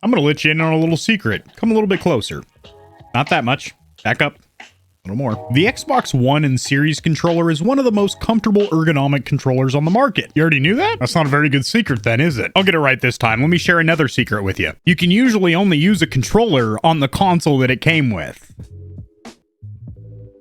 I'm going to let you in on a little secret. Come a little bit closer. Not that much. Back up. A little more. The Xbox One and Series controller is one of the most comfortable ergonomic controllers on the market. You already knew that? That's not a very good secret then, is it? I'll get it right this time. Let me share another secret with you. You can usually only use a controller on the console that it came with.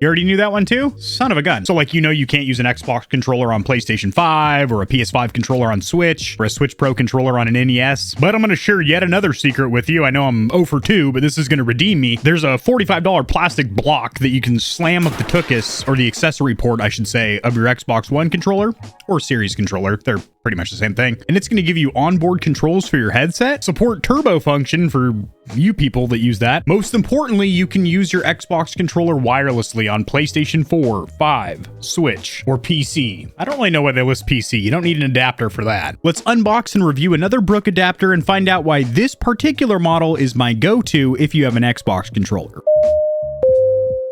You already knew that one too? Son of a gun. So like, you know, you can't use an Xbox controller on PlayStation 5 or a PS5 controller on Switch or a Switch Pro controller on an NES. But I'm going to share yet another secret with you. I know I'm 0 for 2, but this is going to redeem me. There's a $45 plastic block that you can slam up the tuchus, or the accessory port, I should say, of your Xbox One controller or Series controller. They're pretty much the same thing. And it's going to give you onboard controls for your headset, support turbo function for you people that use that. Most importantly, you can use your Xbox controller wirelessly on PlayStation 4, 5, Switch, or PC. I don't really know why they list PC. You don't need an adapter for that. Let's unbox and review another Brook adapter and find out why this particular model is my go-to if you have an Xbox controller.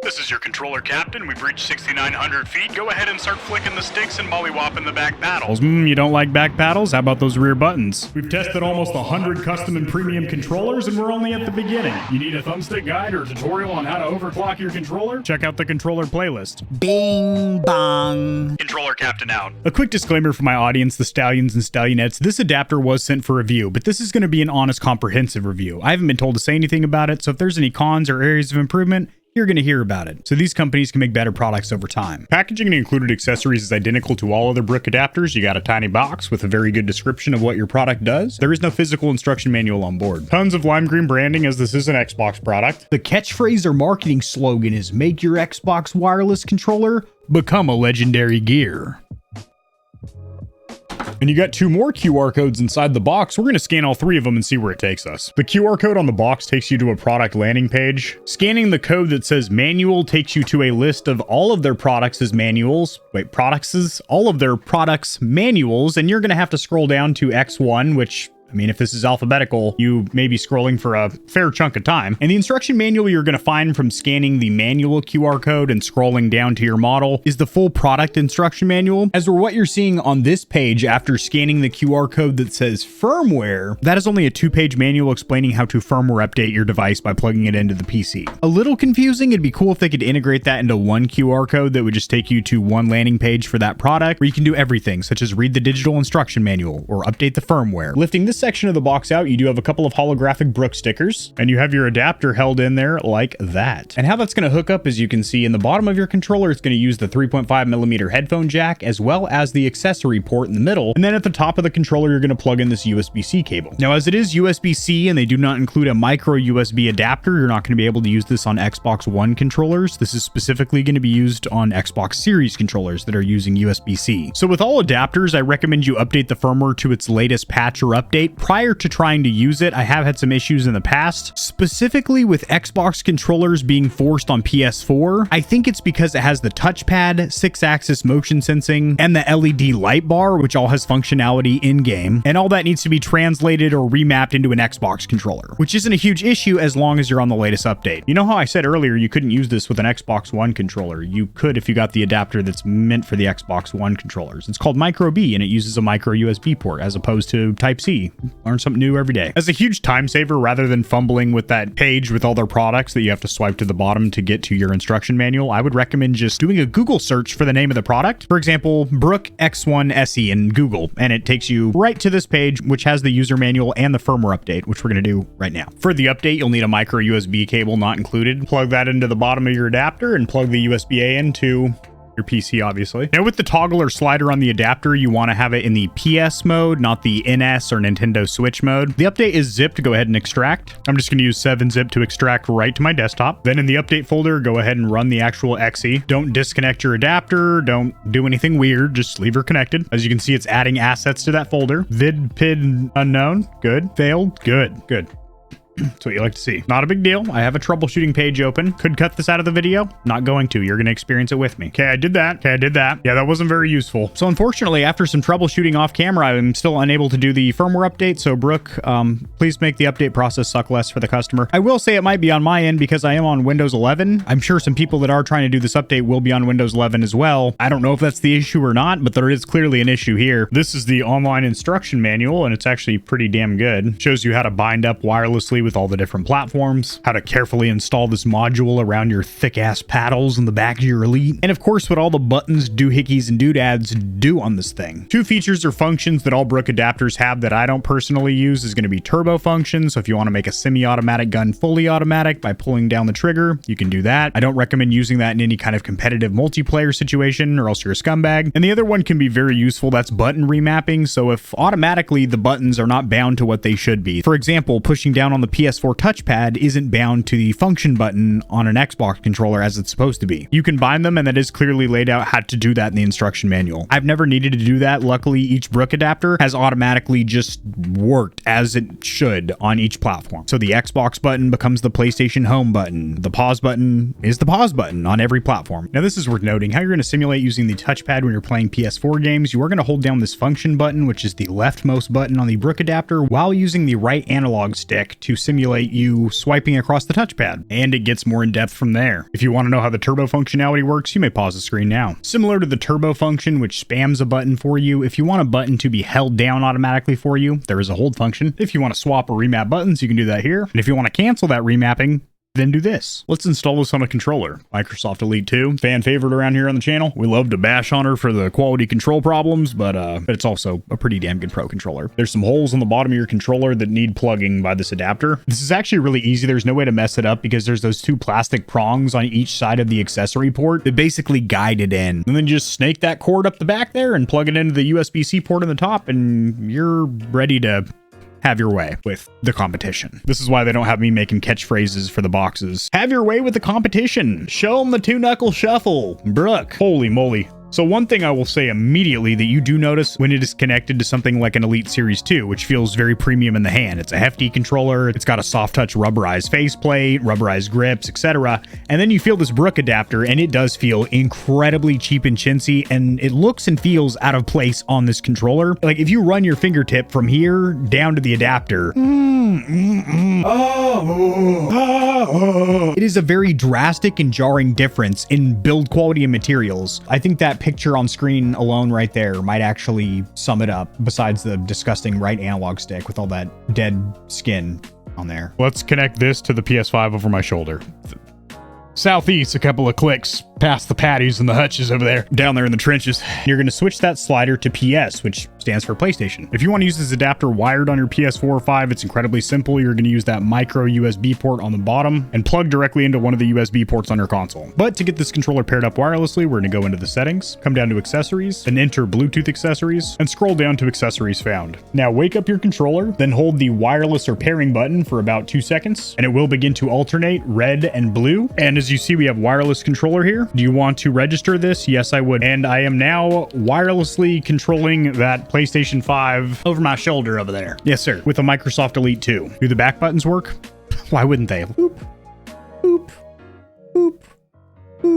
This is your controller captain. We've reached 6,900 feet. Go ahead and start flicking the sticks and mollywopping the back paddles. You don't like back paddles? How about those rear buttons? We've tested almost 100 custom and premium controllers, and we're only at the beginning. You need a thumbstick guide or tutorial on how to overclock your controller? Check out the controller playlist. Bing bong. Controller captain out. A quick disclaimer for my audience, the Stallions and Stallionettes. This adapter was sent for review, but this is going to be an honest, comprehensive review. I haven't been told to say anything about it, so if there's any cons or areas of improvement, you're going to hear about it. So these companies can make better products over time. Packaging and included accessories is identical to all other Brook adapters. You got a tiny box with a very good description of what your product does. There is no physical instruction manual on board. Tons of lime green branding, as this is an Xbox product. The catchphrase or marketing slogan is "Make your Xbox wireless controller become a legendary gear." And you got 2 more QR codes inside the box. We're going to scan all 3 of them and see where it takes us. The QR code on the box takes you to a product landing page. Scanning the code that says manual takes you to a list of all of their products as manuals. All of their products manuals. And you're going to have to scroll down to XOne, which, I mean, if this is alphabetical, you may be scrolling for a fair chunk of time. And the instruction manual you're going to find from scanning the manual QR code and scrolling down to your model is the full product instruction manual. As for what you're seeing on this page after scanning the QR code that says firmware, that is only a 2-page manual explaining how to firmware update your device by plugging it into the PC. A little confusing. It'd be cool if they could integrate that into one QR code that would just take you to one landing page for that product, where you can do everything, such as read the digital instruction manual or update the firmware. Lifting this section of the box out, you do have a couple of holographic Brook stickers, and you have your adapter held in there like that. And how that's going to hook up, as you can see in the bottom of your controller, it's going to use the 3.5mm headphone jack as well as the accessory port in the middle. And then at the top of the controller, you're going to plug in this USB-C cable. Now, as it is USB-C and they do not include a micro USB adapter, you're not going to be able to use this on Xbox One controllers. This is specifically going to be used on Xbox Series controllers that are using USB-C. So with all adapters, I recommend you update the firmware to its latest patch or update prior to trying to use it. I have had some issues in the past, specifically with Xbox controllers being forced on PS4. I think it's because it has the touchpad, 6-axis motion sensing, and the LED light bar, which all has functionality in-game, and all that needs to be translated or remapped into an Xbox controller, which isn't a huge issue as long as you're on the latest update. You know how I said earlier you couldn't use this with an Xbox One controller? You could if you got the adapter that's meant for the Xbox One controllers. It's called Micro B, and it uses a micro USB port as opposed to Type-C. Learn something new every day. As a huge time saver, rather than fumbling with that page with all their products that you have to swipe to the bottom to get to your instruction manual, I would recommend just doing a Google search for the name of the product. For example, Brook XOne SE in Google, and it takes you right to this page, which has the user manual and the firmware update, which we're going to do right now. For the update, you'll need a micro USB cable not included. Plug that into the bottom of your adapter and plug the USB-A into your PC, obviously. Now, with the toggle or slider on the adapter, you want to have it in the PS mode, not the NS or Nintendo Switch mode. The update is zipped. Go ahead and extract. I'm just going to use 7-zip to extract right to my desktop. Then in the update folder, go ahead and run the actual exe. Don't disconnect your adapter. Don't do anything weird. Just leave her connected. As you can see, it's adding assets to that folder. Vid, PID, unknown. Good. Failed. Good. Good. That's what you like to see. Not a big deal. I have a troubleshooting page open. Could cut this out of the video. Not going to. You're going to experience it with me. Okay, I did that. Okay, I did that. Yeah, that wasn't very useful. So unfortunately, after some troubleshooting off camera, I'm still unable to do the firmware update. So Brook, please make the update process suck less for the customer. I will say it might be on my end because I am on Windows 11. I'm sure some people that are trying to do this update will be on Windows 11 as well. I don't know if that's the issue or not, but there is clearly an issue here. This is the online instruction manual, and it's actually pretty damn good. Shows you how to bind up wirelessly with all the different platforms, how to carefully install this module around your thick ass paddles in the back of your Elite, and of course what all the buttons, doohickeys, and doodads do on this thing. Two features or functions that all Brook adapters have that I don't personally use is going to be turbo function. So if you want to make a semi-automatic gun fully automatic by pulling down the trigger, you can do that. I don't recommend using that in any kind of competitive multiplayer situation or else you're a scumbag. And the other one can be very useful. That's button remapping. So if automatically the buttons are not bound to what they should be. For example, pushing down on the PS4 touchpad isn't bound to the function button on an Xbox controller as it's supposed to be. You can bind them, and that is clearly laid out how to do that in the instruction manual. I've never needed to do that. Luckily, each Brook adapter has automatically just worked as it should on each platform. So the Xbox button becomes the PlayStation home button. The pause button is the pause button on every platform. Now this is worth noting how you're going to simulate using the touchpad when you're playing PS4 games. You are going to hold down this function button, which is the leftmost button on the Brook adapter, while using the right analog stick to simulate you swiping across the touchpad, and it gets more in depth from there. If you want to know how the turbo functionality works, you may pause the screen now. Similar to the turbo function, which spams a button for you, if you want a button to be held down automatically for you, there is a hold function. If you want to swap or remap buttons, you can do that here. And if you want to cancel that remapping, then do this. Let's install this on a controller. Microsoft Elite 2, fan favorite around here on the channel. We love to bash on her for the quality control problems, but it's also a pretty damn good pro controller. There's some holes on the bottom of your controller that need plugging by this adapter. This is actually really easy. There's no way to mess it up because there's those two plastic prongs on each side of the accessory port that basically guide it in. And then just snake that cord up the back there and plug it into the USB-C port on the top, and you're ready to have your way with the competition. This is why they don't have me making catchphrases for the boxes. Have your way with the competition. Show them the two-knuckle shuffle. Brook. Holy moly. So one thing I will say immediately that you do notice when it is connected to something like an Elite Series 2, which feels very premium in the hand. It's a hefty controller. It's got a soft touch rubberized faceplate, rubberized grips, etc. And then you feel this Brook adapter, and it does feel incredibly cheap and chintzy, and it looks and feels out of place on this controller. Like if you run your fingertip from here down to the adapter, it is a very drastic and jarring difference in build quality and materials. I think that picture on screen alone right there might actually sum it up, besides the disgusting right analog stick with all that dead skin on there. Let's connect this to the PS5 over my shoulder. Southeast, a couple of clicks past the patties and the hutches over there, down there in the trenches. You're going to switch that slider to PS, which stands for PlayStation. If you want to use this adapter wired on your PS4 or 5, it's incredibly simple. You're going to use that micro USB port on the bottom and plug directly into one of the USB ports on your console. But to get this controller paired up wirelessly, we're going to go into the settings, come down to accessories, and enter Bluetooth accessories, and scroll down to accessories found. Now wake up your controller, then hold the wireless or pairing button for about 2 seconds, and it will begin to alternate red and blue. And as you see, we have wireless controller here. Do you want to register this? Yes, I would. And I am now wirelessly controlling that PlayStation 5 over my shoulder over there. Yes, sir. With a Microsoft Elite 2. Do the back buttons work? Why wouldn't they? Boop, boop, boop.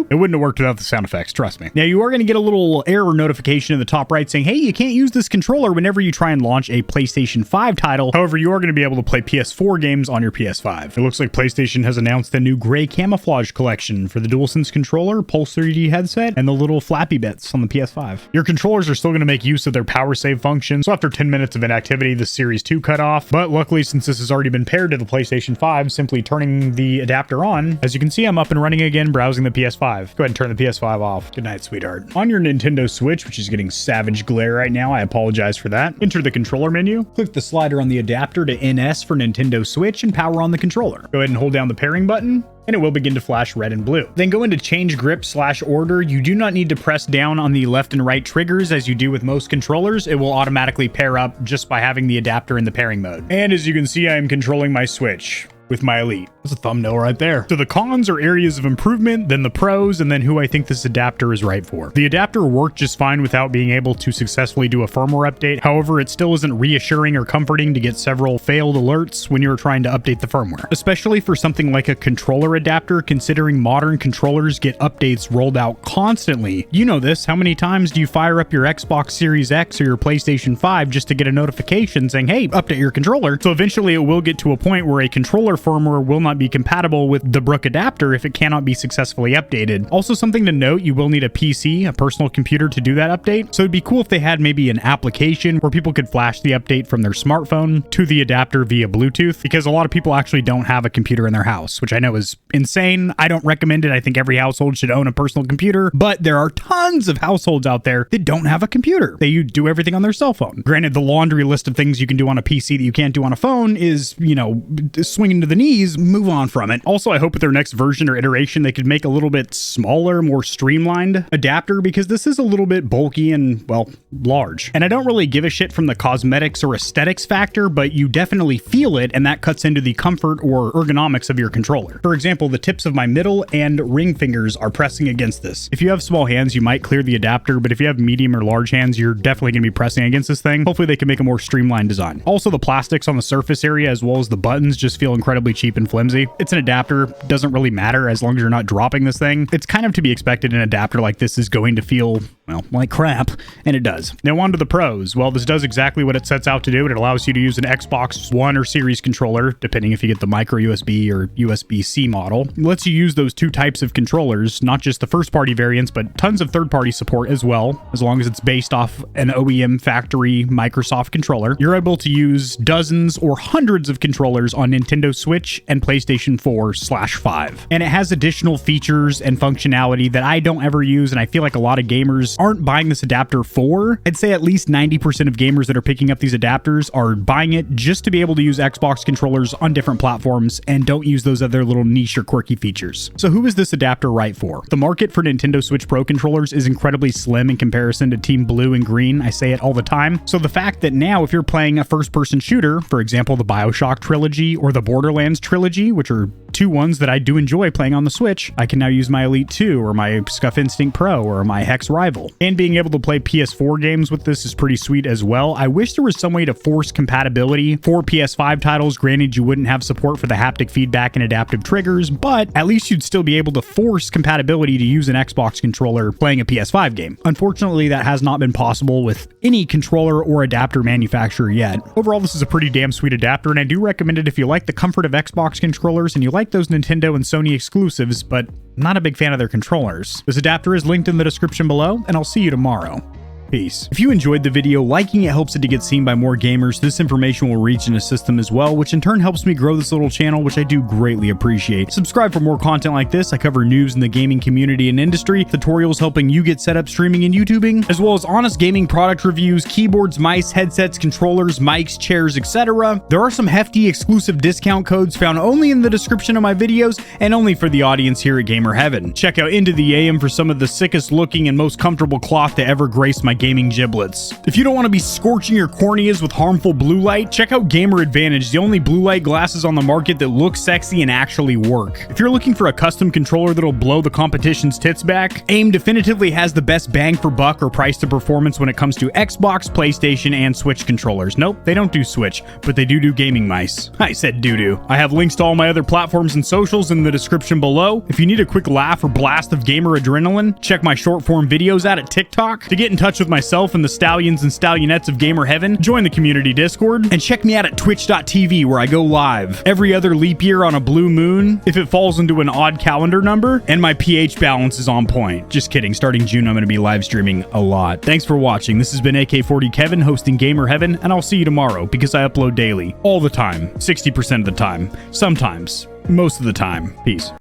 It wouldn't have worked without the sound effects, trust me. Now, you are going to get a little error notification in the top right saying, hey, you can't use this controller whenever you try and launch a PlayStation 5 title. However, you are going to be able to play PS4 games on your PS5. It looks like PlayStation has announced the new gray camouflage collection for the DualSense controller, Pulse 3D headset, and the little flappy bits on the PS5. Your controllers are still going to make use of their power save function, so after 10 minutes of inactivity, the Series 2 cut off. But luckily, since this has already been paired to the PlayStation 5, simply turning the adapter on, as you can see, I'm up and running again, browsing the PS5. Go ahead and turn the PS5 off. Good night, sweetheart. On your Nintendo Switch, which is getting savage glare right now, I apologize for that. Enter the controller menu, click the slider on the adapter to NS for Nintendo Switch, and power on the controller. Go ahead and hold down the pairing button, and it will begin to flash red and blue. Then go into change grip / order. You do not need to press down on the left and right triggers as you do with most controllers. It will automatically pair up just by having the adapter in the pairing mode. And as you can see, I am controlling my Switch. with my Elite. That's a thumbnail right there. So the cons are areas of improvement, then the pros, and then who I think this adapter is right for. The adapter worked just fine without being able to successfully do a firmware update. However, it still isn't reassuring or comforting to get several failed alerts when you're trying to update the firmware, especially for something like a controller adapter, considering modern controllers get updates rolled out constantly. You know this. How many times do you fire up your Xbox Series X or your PlayStation 5 just to get a notification saying, hey, update your controller? So eventually it will get to a point where a controller firmware will not be compatible with the Brook adapter if it cannot be successfully updated. Also, something to note, you will need a PC, a personal computer, to do that update. So it'd be cool if they had maybe an application where people could flash the update from their smartphone to the adapter via Bluetooth, because a lot of people actually don't have a computer in their house, which I know is insane. I don't recommend it. I think every household should own a personal computer, but there are tons of households out there that don't have a computer. They do everything on their cell phone. Granted, the laundry list of things you can do on a PC that you can't do on a phone is, you know, swinging to the knees. Move on from it. Also, I hope with their next version or iteration, they could make a little bit smaller, more streamlined adapter, because this is a little bit bulky and, well, large. And I don't really give a shit from the cosmetics or aesthetics factor, but you definitely feel it, and that cuts into the comfort or ergonomics of your controller. For example, the tips of my middle and ring fingers are pressing against this. If you have small hands, you might clear the adapter, but if you have medium or large hands, you're definitely going to be pressing against this thing. Hopefully they can make a more streamlined design. Also, the plastics on the surface area as well as the buttons just feel incredibly cheap and flimsy. It's an adapter, doesn't really matter as long as you're not dropping this thing. It's kind of to be expected an adapter like this is going to feel, well, like crap, and it does. Now on to the pros. Well, this does exactly what it sets out to do. It allows you to use an Xbox One or Series controller, depending if you get the micro USB or USB-C model. It lets you use those two types of controllers, not just the first-party variants, but tons of third-party support as well, as long as it's based off an OEM factory Microsoft controller. You're able to use dozens or hundreds of controllers on Nintendo Switch and PlayStation 4/5. And it has additional features and functionality that I don't ever use, and I feel like a lot of gamers aren't buying this adapter for. I'd say at least 90% of gamers that are picking up these adapters are buying it just to be able to use Xbox controllers on different platforms and don't use those other little niche or quirky features. So who is this adapter right for? The market for Nintendo Switch Pro controllers is incredibly slim in comparison to Team Blue and Green. I say it all the time. So the fact that now if you're playing a first-person shooter, for example, the BioShock trilogy or the Borderlands trilogy, which are two ones that I do enjoy playing on the Switch, I can now use my Elite 2 or my Scuf Instinct Pro or my Hex Rival. And being able to play PS4 games with this is pretty sweet as well. I wish there was some way to force compatibility for PS5 titles. Granted, you wouldn't have support for the haptic feedback and adaptive triggers, but at least you'd still be able to force compatibility to use an Xbox controller playing a PS5 game. Unfortunately, that has not been possible with any controller or adapter manufacturer yet. Overall, this is a pretty damn sweet adapter, and I do recommend it if you like the comfort of Xbox controllers and you like those Nintendo and Sony exclusives, but not a big fan of their controllers. This adapter is linked in the description below, and I'll see you tomorrow. Peace. If you enjoyed the video, liking it helps it to get seen by more gamers. This information will reach and assist them as well, which in turn helps me grow this little channel, which I do greatly appreciate. Subscribe for more content like this. I cover news in the gaming community and industry, tutorials helping you get set up streaming and YouTubing, as well as honest gaming product reviews, keyboards, mice, headsets, controllers, mics, chairs, etc. There are some hefty exclusive discount codes found only in the description of my videos and only for the audience here at Gamer Heaven. Check out Into the AM for some of the sickest looking and most comfortable cloth to ever grace my gaming giblets. If you don't want to be scorching your corneas with harmful blue light, check out Gamer Advantage, the only blue light glasses on the market that look sexy and actually work. If you're looking for a custom controller that'll blow the competition's tits back, AIM definitively has the best bang for buck or price to performance when it comes to Xbox, PlayStation, and Switch controllers. Nope, they don't do Switch, but they do gaming mice. I said doo-doo. I have links to all my other platforms and socials in the description below. If you need a quick laugh or blast of gamer adrenaline, check my short form videos out at TikTok. To get in touch with myself and the Stallions and Stallionettes of Gamer Heaven, join the community Discord, and check me out at twitch.tv where I go live every other leap year on a blue moon if it falls into an odd calendar number, and my pH balance is on point. Just kidding, starting June I'm going to be live streaming a lot. Thanks for watching. This has been AK40 Kevin hosting Gamer Heaven, and I'll see you tomorrow because I upload daily, all the time, 60% of the time, sometimes, most of the time. Peace.